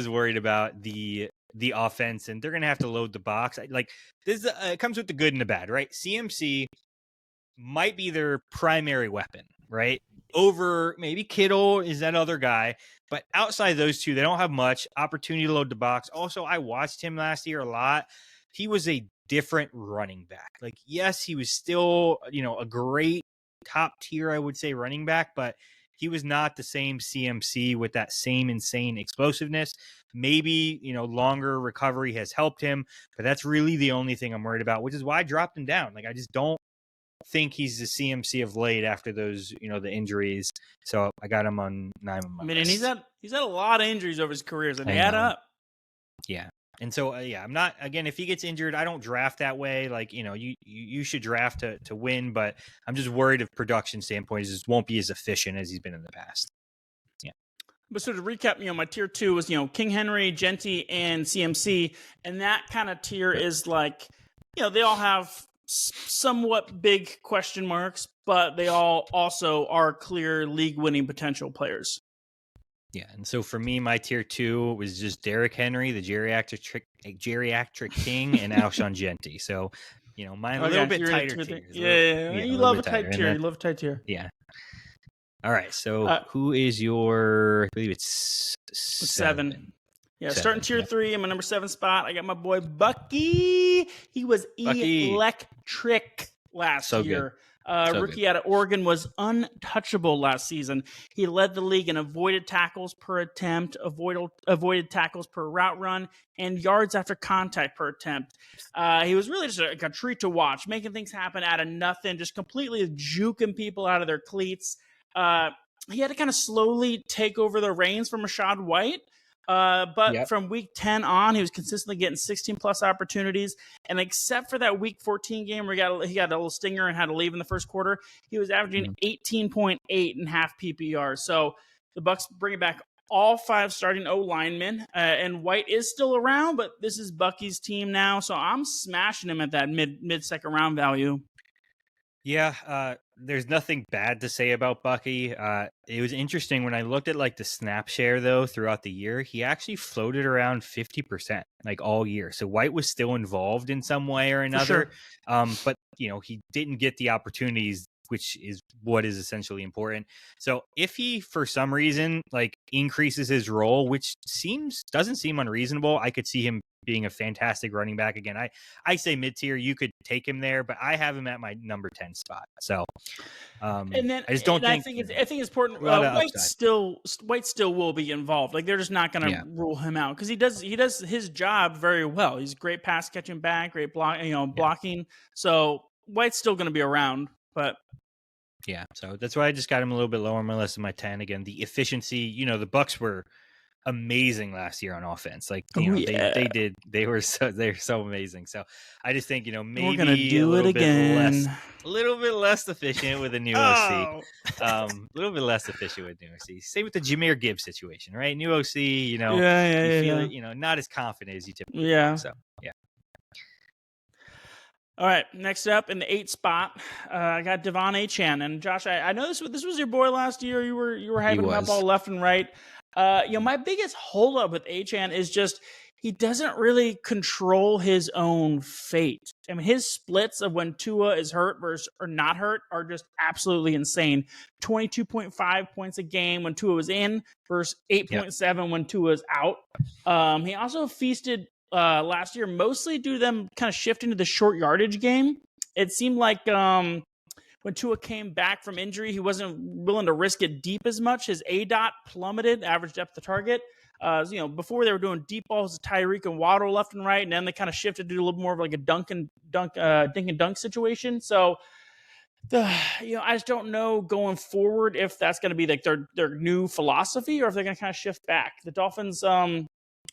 Speaker 2: worried about the the offense, and they're going to have to load the box. Like this, it comes with the good and the bad, right? CMC might be their primary weapon, right? Over maybe Kittle is that other guy, but outside those two, they don't have much opportunity to load the box. Also, I watched him last year a lot. He was a different running back. Like, yes, he was still, a great top tier, I would say, running back, but he was not the same CMC with that same insane explosiveness. Maybe, longer recovery has helped him, but that's really the only thing I'm worried about, which is why I dropped him down. Like, I just don't think he's the CMC of late after those, the injuries. So I got him on 9 of my
Speaker 3: and
Speaker 2: list.
Speaker 3: he's had a lot of injuries over his careers, and they add up.
Speaker 2: Yeah. And so, I'm not, again, if he gets injured, I don't draft that way. Like, you should draft to win, but I'm just worried of production standpoint, he just won't be as efficient as he's been in the past. Yeah.
Speaker 3: But so to recap, my tier 2 was, King Henry, Jeanty, and CMC. And that kind of tier is like, they all have somewhat big question marks, but they all also are clear league-winning potential players.
Speaker 2: Yeah, and so for me, my tier 2 was just Derrick Henry, the geriatric king, and Alshon Jeanty. So, mine a little bit tighter tier.
Speaker 3: Yeah, you love a tight tier. You love a tight tier.
Speaker 2: Yeah. All right, so who is your? I believe it's 7.
Speaker 3: Yeah, starting tier 3 in my number 7 spot. I got my boy Bucky. He was electric last year. Rookie out of Oregon was untouchable last season. He led the league in avoided tackles per attempt, avoided tackles per route run, and yards after contact per attempt. He was really just a treat to watch, making things happen out of nothing, just completely juking people out of their cleats. He had to kind of slowly take over the reins from Rachaad White. But from week 10 on, he was consistently getting 16-plus opportunities. And except for that week 14 game where he got a little stinger and had to leave in the first quarter, he was averaging 18.8 in half PPR. So the Bucs bringing back all 5 starting O-linemen. And White is still around, but this is Bucky's team now. So I'm smashing him at that mid-second round value.
Speaker 2: Yeah, there's nothing bad to say about Bucky. It was interesting when I looked at like the snap share though throughout the year, he actually floated around 50% like all year. So White was still involved in some way or another. Sure. But he didn't get the opportunities, which is what is essentially important. So if he, for some reason, like increases his role, which doesn't seem unreasonable, I could see him being a fantastic running back again. I say mid-tier, you could take him there, but I have him at my number 10 spot. So,
Speaker 3: and then
Speaker 2: I just don't think.
Speaker 3: I think it's important. White still will be involved. Like they're just not going to rule him out because he does his job very well. He's a great pass catching back, great blocking. Yeah. So White's still going to be around, but.
Speaker 2: Yeah, so that's why I just got him a little bit lower on my list of my 10. Again, the efficiency, the Bucs were amazing last year on offense. Like, they're so amazing. So I just think, maybe
Speaker 3: we're gonna do it again.
Speaker 2: A little bit less efficient with a new OC. A little bit less efficient with new OC. Same with the Jahmyr Gibbs situation, right? New OC, you feel it, not as confident as you typically are. So yeah.
Speaker 3: All right, next up in the 8th spot, I got Devon Achane. And Josh, I know this was your boy last year. You were hyping him up all left and right. My biggest holdup with Achane is just he doesn't really control his own fate. I mean, his splits of when Tua is hurt versus or not hurt are just absolutely insane. 22.5 points a game when Tua was in versus 8.7 when Tua is out. He also feasted last year, mostly due to them kind of shifting to the short yardage game. It seemed like when Tua came back from injury, he wasn't willing to risk it deep as much. His ADOT plummeted, average depth of target. Before they were doing deep balls to Tyreek and Waddle left and right, and then they kind of shifted to do a little more of like a dink and dunk situation. So I just don't know going forward if that's going to be like their new philosophy or if they're going to kind of shift back. The Dolphins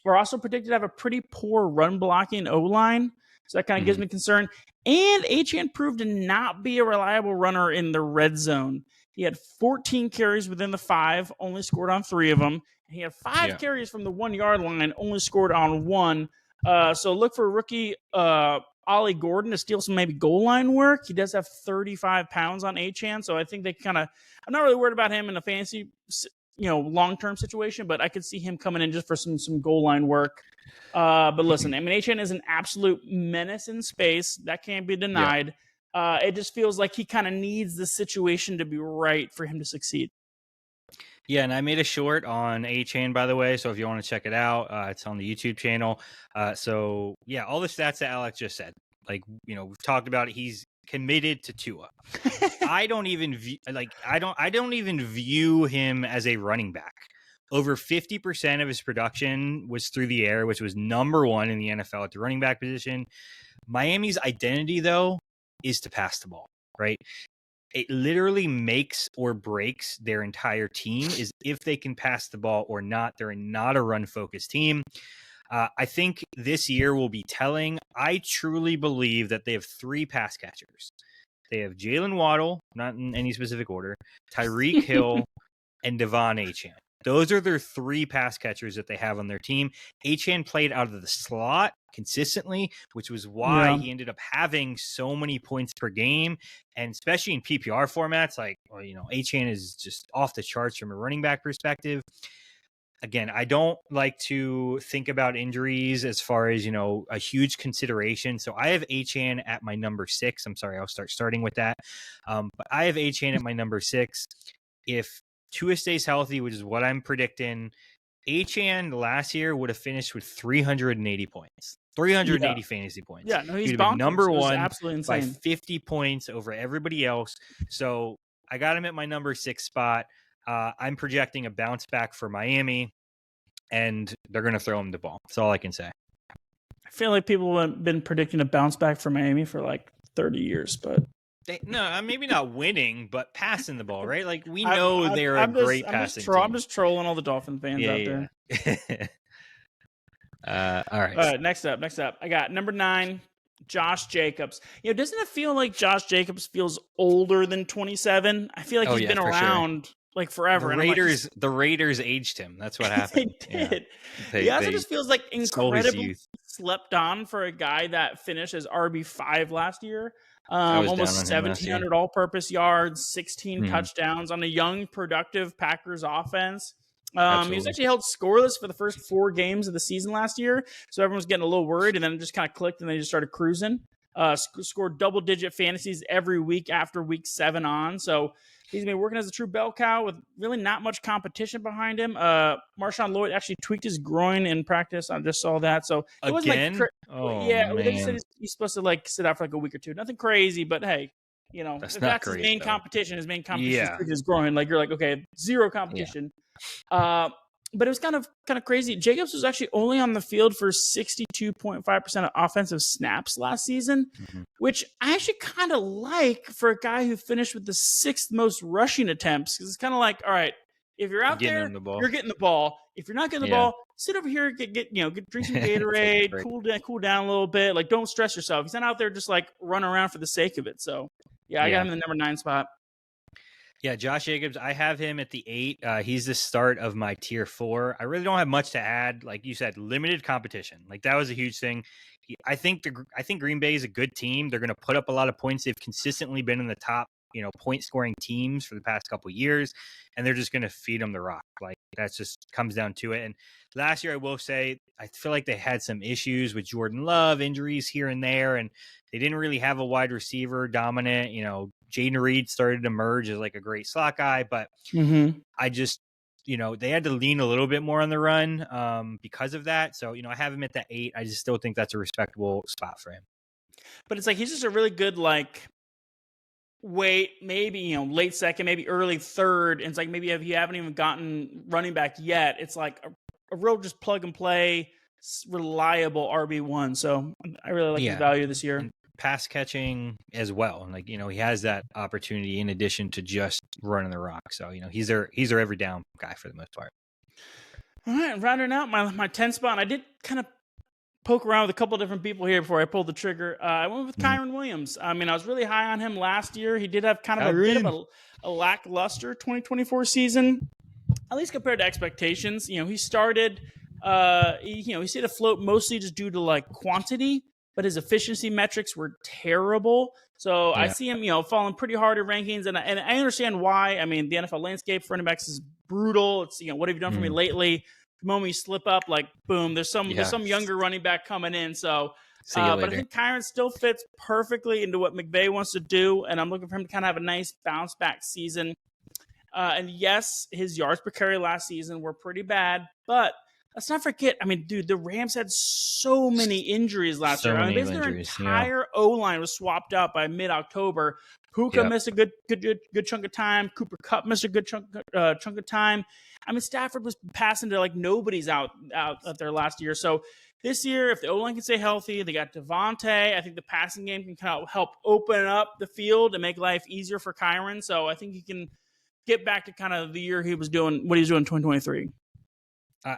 Speaker 3: were also predicted to have a pretty poor run blocking O-line. So that kind of gives me concern. And Achane proved to not be a reliable runner in the red zone. He had 14 carries within the 5, only scored on 3 of them. He had 5 carries from the 1-yard line, only scored on 1. So look for rookie Ollie Gordon to steal some maybe goal line work. He does have 35 pounds on Achane, so I think they I'm not really worried about him in a fantasy long-term situation, but I could see him coming in just for some goal line work. But listen, I mean, Achane is an absolute menace in space. That can't be denied. Yeah. It just feels like he kind of needs the situation to be right for him to succeed.
Speaker 2: Yeah, and I made a short on Achane, by the way, so if you want to check it out, it's on the YouTube channel. So, yeah, all the stats that Alex just said, like, we've talked about it. He's committed to Tua. I don't even view him as a running back. Over 50% of his production was through the air, which was number one in the NFL at the running back position. Miami's identity, though, is to pass the ball, right? It literally makes or breaks their entire team is if they can pass the ball or not. They're not a run-focused team. I think this year will be telling. I truly believe that they have 3 pass catchers. They have Jalen Waddle, not in any specific order, Tyreek Hill, and Devon Achane. Those are their 3 pass catchers that they have on their team. Achane played out of the slot consistently, which was why he ended up having so many points per game. And especially in PPR formats, Achane is just off the charts from a running back perspective. Again, I don't like to think about injuries as far as, a huge consideration. So I have Achane at my number 6. I'm sorry, I'll starting with that. But I have Achane at my number 6. If Tua stays healthy, which is what I'm predicting, Achane last year would have finished with 380 points, 380 fantasy points.
Speaker 3: Yeah, no, he's
Speaker 2: He'd have been number one
Speaker 3: absolutely insane.
Speaker 2: by 50 points over everybody else. So I got him at my number 6 spot. I'm projecting a bounce back for Miami, and they're going to throw him the ball. That's all I can say.
Speaker 3: I feel like people have been predicting a bounce back for Miami for like 30 years, but
Speaker 2: no, maybe not winning, but passing the ball, right? Like we know they're a great passing team.
Speaker 3: I'm just trolling all the Dolphin fans out there.
Speaker 2: All right.
Speaker 3: Next up, I got number 9, Josh Jacobs. Doesn't it feel like Josh Jacobs feels older than 27? I feel like he's been around like forever.
Speaker 2: The Raiders aged him. That's what happened.
Speaker 3: They did. He also just feels like incredibly slept on for a guy that finished as RB5 last year. Almost 1,700 all-purpose yards, 16 touchdowns on a young, productive Packers offense. He was actually held scoreless for the first 4 games of the season last year, so everyone was getting a little worried, and then it just kind of clicked, and they just started cruising. Scored double-digit fantasies every week after week 7 on, so he's been working as a true bell cow with really not much competition behind him. Marshawn Lloyd actually tweaked his groin in practice. I just saw that. So it wasn't they just said he's supposed to sit out for like a week or 2. Nothing crazy, but hey, if that's his main competition, is his groin. Like you're like, okay, 0 competition. Yeah. But it was kind of crazy. Jacobs was actually only on the field for 62.5% of offensive snaps last season, which I actually kind of like for a guy who finished with the 6th most rushing attempts. Because it's kind of like, all right, if you're out there, you're getting the ball. If you're not getting the ball, sit over here, drink some Gatorade, cool down a little bit. Like, don't stress yourself. He's not out there just like run around for the sake of it. So, I got him in the number 9 spot.
Speaker 2: Yeah, Josh Jacobs, I have him at the 8. He's the start of my tier 4. I really don't have much to add. Like you said, limited competition. Like that was a huge thing. I think Green Bay is a good team. They're going to put up a lot of points. They've consistently been in the top, point scoring teams for the past couple of years, and they're just going to feed them the rock. Like that just comes down to it. And last year, I will say, I feel like they had some issues with Jordan Love, injuries here and there, and they didn't really have a wide receiver dominant. Jaden Reed started to emerge as like a great slot guy, but I just, they had to lean a little bit more on the run because of that. So, I have him at the 8. I just still think that's a respectable spot for him.
Speaker 3: But it's like he's just a really good maybe late second, maybe early third. And it's like maybe if you haven't even gotten running back yet, it's like a real just plug and play, reliable RB1. So I really like his value this year.
Speaker 2: And pass catching as well. Like, he has that opportunity in addition to just running the rock. So, he's their every down guy for the most part.
Speaker 3: All right, rounding out my 10 spot. I did kind of poke around with a couple of different people here before I pulled the trigger. I went with Kyren Williams. I mean, I was really high on him last year. He did have kind of a bit of a lackluster 2024 season, at least compared to expectations. He started, he stayed afloat mostly just due to quantity. but his efficiency metrics were terrible. So I see him, falling pretty hard in rankings, and I understand why. I mean, the NFL landscape for running backs is brutal. It's what have you done for me lately? The moment you slip up, like boom, there's some younger running back coming in. So, but I think Kyren still fits perfectly into what McVay wants to do, and I'm looking for him to kind of have a nice bounce back season. And yes, his yards per carry last season were pretty bad, but let's not forget. I mean, dude, the Rams had so many injuries last year. I mean, basically their entire O-line was swapped out by mid-October. Puka missed a good chunk of time. Cooper Kupp missed a good chunk of time. I mean, Stafford was passing to like nobody's out there last year. So this year, if the O-line can stay healthy, they got Devontae. I think the passing game can kind of help open up the field and make life easier for Kyren. So I think he can get back to kind of the year he was doing, what he was doing in 2023.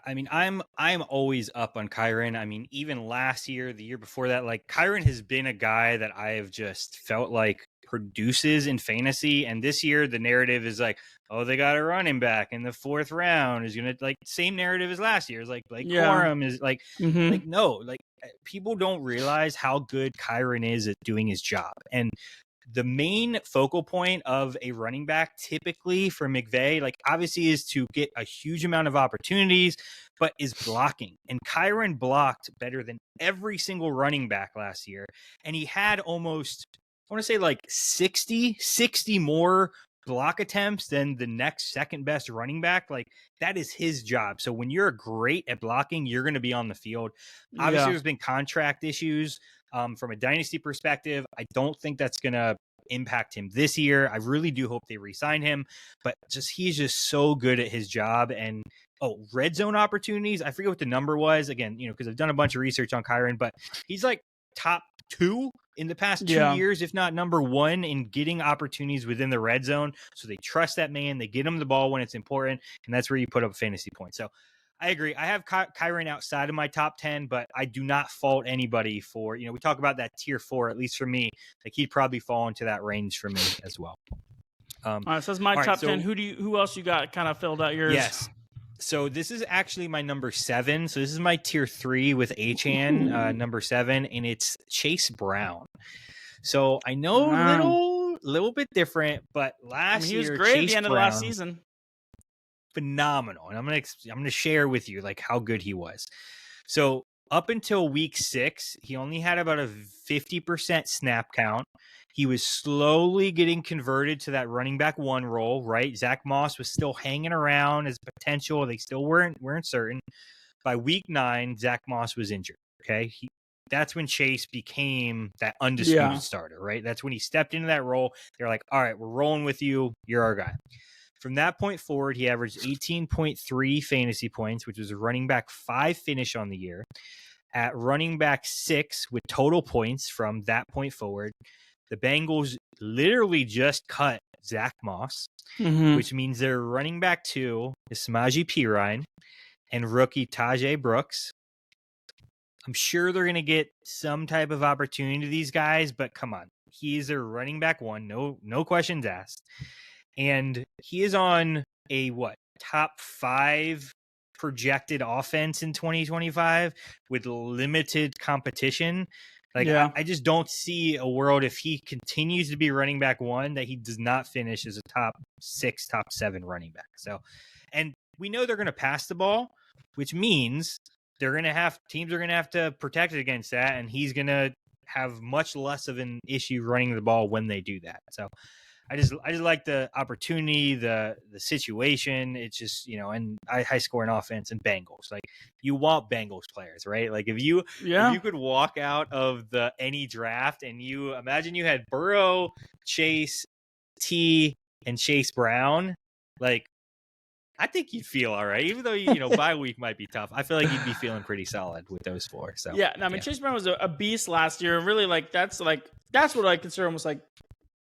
Speaker 2: I mean, I'm always up on Kyren. I mean, even last year, the year before that, like Kyren has been a guy that I have just felt like produces in fantasy. And this year, the narrative is like, oh, they got a running back in the 4th round is going to like same narrative as last year. It's like Corum is like, like, no, like people don't realize how good Kyren is at doing his job. And the main focal point of a running back typically for McVay, like obviously is to get a huge amount of opportunities, but is blocking. And Kyren blocked better than every single running back last year. And he had almost, I want to say like 60 more block attempts than the next second best running back. Like that is his job. So when you're great at blocking, you're going to be on the field. Obviously there's been contract issues. From a dynasty perspective, I don't think that's going to impact him this year. I really do hope they re-sign him, but he's just so good at his job. And red zone opportunities, I forget what the number was again, because I've done a bunch of research on Kyren, but he's like top 2 in the past 2 years, if not number 1 in getting opportunities within the red zone. So they trust that man, they get him the ball when it's important, and that's where you put up fantasy points. So I agree. I have Kyren outside of my top 10, but I do not fault anybody for, we talk about that tier 4, at least for me, like he'd probably fall into that range for me as well.
Speaker 3: All right. So that's my top 10. Who else you got kind of filled out yours?
Speaker 2: Yes. So this is actually my number 7. So this is my tier 3 with Achane, number 7, and it's Chase Brown. So I know little bit different, but last year
Speaker 3: he was great
Speaker 2: Chase
Speaker 3: at the end of the last season.
Speaker 2: Phenomenal. And I'm going to share with you like how good he was. So up until week 6, he only had about a 50% snap count. He was slowly getting converted to that running back 1 role, right? Zach Moss was still hanging around as potential. They still weren't certain. By week 9, Zach Moss was injured. Okay. That's when Chase became that undisputed starter, right? That's when he stepped into that role. They're like, all right, we're rolling with you. You're our guy. From that point forward, he averaged 18.3 fantasy points, which was a running back 5 finish on the year. At running back 6 with total points from that point forward, the Bengals literally just cut Zach Moss, which means their running back 2 is Samaje Perine and rookie Tajay Brooks. I'm sure they're going to get some type of opportunity to these guys, but come on. He's their running back 1, no questions asked. And he is on a top 5 projected offense in 2025 with limited competition. I just don't see a world if he continues to be running back 1 that he does not finish as a top 6, top 7 running back. So, and we know they're going to pass the ball, which means teams are going to have to protect it against that. And he's going to have much less of an issue running the ball when they do that. So I just like the opportunity, the situation. It's just, and high scoring offense and Bengals. Like you want Bengals players, right? Like if you could walk out of any draft and you imagine you had Burrow, Chase, T, and Chase Brown, like I think you'd feel all right, even though bye week might be tough. I feel like you'd be feeling pretty solid with those 4. So
Speaker 3: Chase Brown was a beast last year. Really, that's what I consider almost like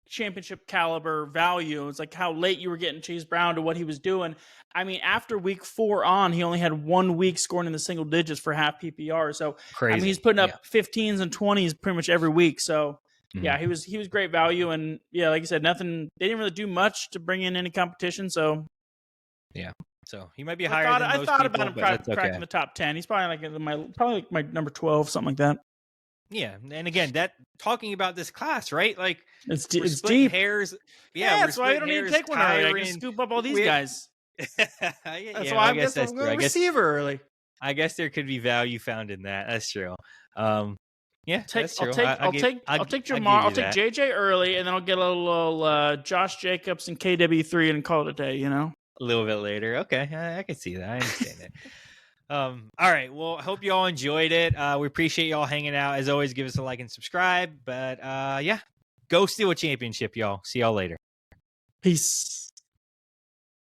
Speaker 3: championship caliber value. It's like how late you were getting Chase Brown to what he was doing. I mean, after week 4 on, he only had 1 week scoring in the single digits for half PPR. So crazy. I mean, he's putting up 15s and 20s pretty much every week. So he was great value. And like you said, they didn't really do much to bring in any competition. So
Speaker 2: so he might be higher than most people.
Speaker 3: I thought about him cracking the top 10. He's probably like my number 12, something like that.
Speaker 2: Yeah, and again, that talking about this class, right? Like
Speaker 3: it's
Speaker 2: deep hairs.
Speaker 3: Yeah, that's why I don't need to take one early. I can scoop up all these guys. That's why I'm going receiver early.
Speaker 2: I guess there could be value found in that. That's true. Yeah, that's true.
Speaker 3: I'll take Jahmyr. I'll take JJ early, and then I'll get a little Josh Jacobs and KW3 and call it a day. You know,
Speaker 2: a little bit later. Okay, I can see that. I understand it. All right. Well, I hope you all enjoyed it. We appreciate y'all hanging out. As always, give us a like and subscribe. But yeah, go steal a championship, y'all. See y'all later.
Speaker 3: Peace.